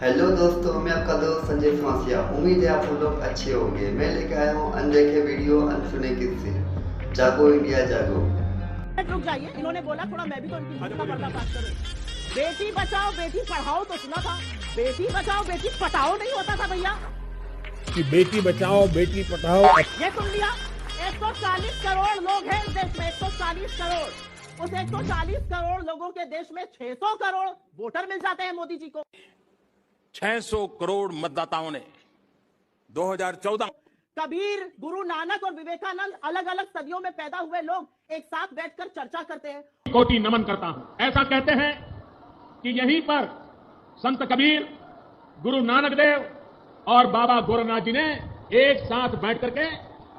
Hello दोस्तों, मैं आपका दोस्त संजय फांसिया। उम्मीद है आप लोग अच्छे होंगे। मैं लेकर आया हूँ अनदेखे वीडियो, अनसुने किस्से। जागो इंडिया जागो। रुक जाइए, इन्होंने बोला थोड़ा मैं भी तो इनकी का पर्दाफाश करूं। बेटी बचाओ बेटी पढ़ाओ तो सुना था, बेटी बचाओ बेटी पटाओ नहीं होता था भैया। कि बेटी बचाओ बेटी पढ़ाओ। ये सुन लिया, 140 करोड़ लोग हैं इस देश में, 140 करोड़। उस 140 करोड़ लोगों के देश में 600 करोड़ वोटर मिल जाते हैं मोदी जी को। 600 करोड़ मतदाताओं ने 2014 कबीर, गुरु नानक और विवेकानंद अलग अलग सदियों में पैदा हुए लोग एक साथ बैठकर चर्चा करते हैं। कोटि नमन करता हूं। ऐसा कहते हैं कि यहीं पर संत कबीर, गुरु नानक देव और बाबा गोरखनाथ जी ने एक साथ बैठ करके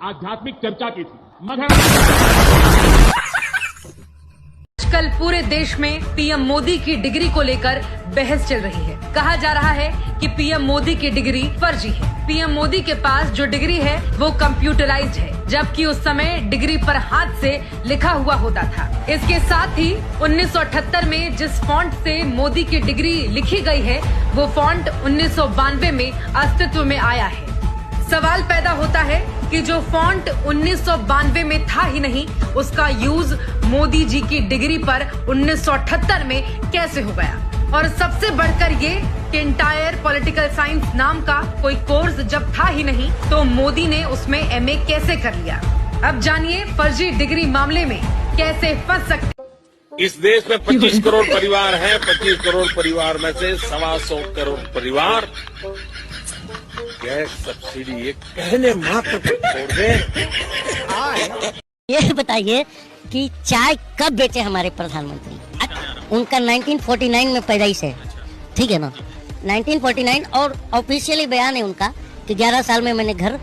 आध्यात्मिक चर्चा की थी। मगर कल पूरे देश में पीएम मोदी की डिग्री को लेकर बहस चल रही है। कहा जा रहा है कि पीएम मोदी की डिग्री फर्जी है। पीएम मोदी के पास जो डिग्री है वो कंप्यूटराइज्ड है, जबकि उस समय डिग्री पर हाथ से लिखा हुआ होता था। इसके साथ ही 1978 में जिस फॉन्ट से मोदी की डिग्री लिखी गई है वो फॉन्ट 1992 में अस्तित्व में आया है। सवाल पैदा होता है कि जो फॉन्ट 1992 में था ही नहीं, उसका यूज मोदी जी की डिग्री पर 1978 में कैसे हो गया। और सबसे बढ़कर ये कि इंटायर पॉलिटिकल साइंस नाम का कोई कोर्स जब था ही नहीं तो मोदी ने उसमें एमए कैसे कर लिया। अब जानिए फर्जी डिग्री मामले में कैसे फंस सकते। इस देश में 25 करोड़ परिवार हैं। 25 करोड़ परिवार में से 125 करोड़ परिवार गैस सब्सिडी एक कहने मात्र पर छोड़ दे। ये बताइए कि चाय कब बेचे हमारे प्रधानमंत्री? उनका 1949 में पैदाइश है, ठीक है ना? 1949 और ऑफिशियली बयान है उनका कि 11 साल में मैंने घर,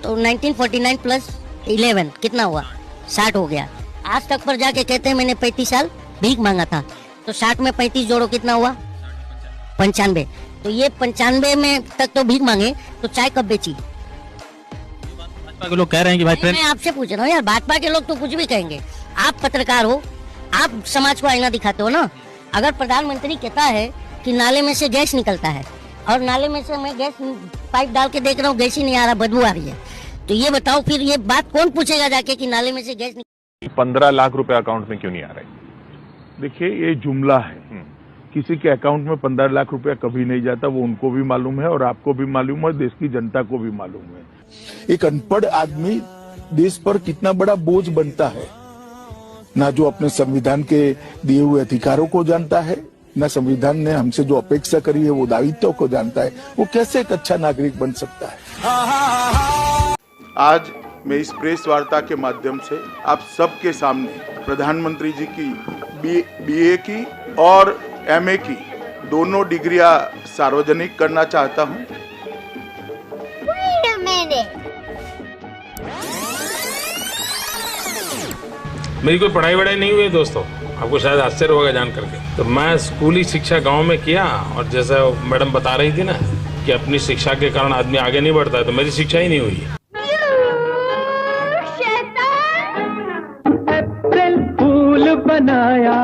तो 1949 प्लस 11 कितना हुआ? 60 हो गया। आज तक पर जाके कहते हैं मैंने 35 साल भीख मांगा था, तो 60 में 35 जोड़ो कितना हुआ? 95। तो ये 95 में तक तो भीख मांगे, तो चाय कब बेची? भाजपा के लोग कह रहे हैं कि भाई मैं आपसे पूछ रहा हूँ यार, भाजपा के लोग तो कुछ भी कहेंगे। आप पत्रकार हो, आप समाज को आईना दिखाते हो ना। अगर प्रधानमंत्री कहता है कि नाले में से गैस निकलता है और नाले में से मैं गैस पाइप डाल के देख रहा हूँ, गैस ही नहीं आ रहा, बदबू आ रही है, तो ये बताओ फिर ये बात कौन पूछेगा जाके कि नाले में से गैस 15 लाख रुपए अकाउंट में क्यों नहीं आ रहे? देखिए, ये जुमला है। किसी के अकाउंट में 15 लाख रुपया कभी नहीं जाता, वो उनको भी मालूम है और आपको भी मालूम है, देश की जनता को भी मालूम है। एक अनपढ़ आदमी देश पर कितना बड़ा बोझ बनता है, ना जो अपने संविधान के दिए हुए अधिकारों को जानता है, ना संविधान ने हमसे जो अपेक्षा करी है वो दायित्व को जानता है। वो कैसे एक अच्छा नागरिक बन सकता है? आज मैं इस प्रेस वार्ता के माध्यम से आप सबके सामने प्रधानमंत्री जी की बीए की और एमए की दोनों डिग्रियां सार्वजनिक करना चाहता हूं। मेरी कोई पढ़ाई वढ़ाई नहीं हुई दोस्तों, आपको शायद आश्चर्य होगा जान करके। तो मैं स्कूली शिक्षा गांव में किया, और जैसा मैडम बता रही थी ना कि अपनी शिक्षा के कारण आदमी आगे नहीं बढ़ता है, तो मेरी शिक्षा ही नहीं हुई है। फूल बनाया